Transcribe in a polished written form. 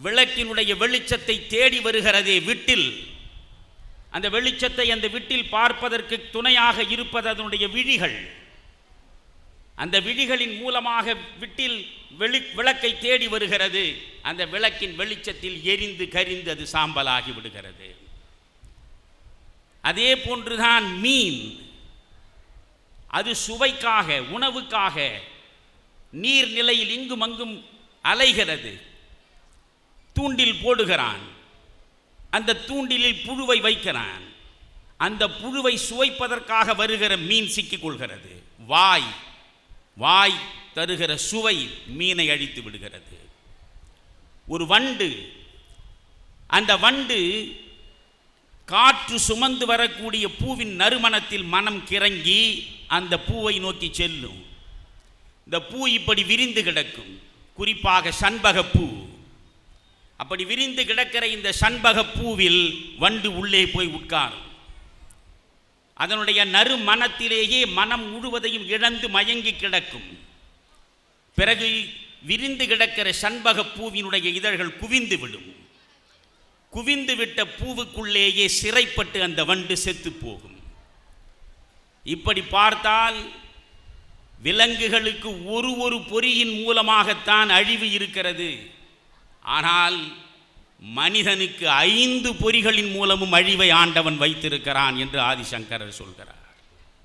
விளக்கினுடைய வெளிச்சத்தை தேடி வருகிறதே விட்டில். அந்த வெளிச்சத்தை அந்த விட்டில் பார்ப்பதற்கு துணையாக இருப்பது அதனுடைய விழிகள். அந்த விழிகளின் மூலமாக விட்டில் விளக்கை தேடி வருகிறது. அந்த விளக்கின் வெளிச்சத்தில் எரிந்து கரிந்து அது சாம்பலாகி விடுகிறது. அதே போன்றுதான் மீன். அது சுவைக்காக, உணவுக்காக நீர்நிலையில் இங்கும் அங்கும் அலைகிறது. தூண்டில் போடுகிறான், அந்த தூண்டிலில் புழுவை வைக்கிறான். அந்த புழுவை சுவைப்பதற்காக வருகிற மீன் சிக்கிக்கொள்கிறது. வாய் தருகிற சுவை மீனை அழித்து விடுகிறது. ஒரு வண்டு, அந்த வண்டு காற்று சுமந்து வரக்கூடிய பூவின் நறுமணத்தில் மனம் கிறங்கி அந்த பூவை நோக்கி செல்லும். இந்த பூ இப்படி விரிந்து கிடக்கும், குறிப்பாக சண்பகப்பூ. அப்படி விரிந்து கிடக்கிற இந்த சண்பகப்பூவில் வண்டு உள்ளே போய் உட்காரும். அதனுடைய நறுமணத்திலேயே மனம் முழுவதையும் இழந்து மயங்கி கிடக்கும். பிறகு விரிந்து கிடக்கிற சண்பகப்பூவினுடைய இதழ்கள் குவிந்து விடும். குவிந்து விட்ட பூவுக்குள்ளேயே சிறைப்பட்டு அந்த வண்டு செத்து போகும். இப்படி பார்த்தால் விலங்குகளுக்கு ஒரு பொறியின் மூலமாகத்தான் அழிவு இருக்கிறது. ஆனால் மனிதனுக்கு 5 பொறிகளின் மூலமும் அழிவை ஆண்டவன் வைத்திருக்கிறான் என்று ஆதிசங்கரர் சொல்கிறார்.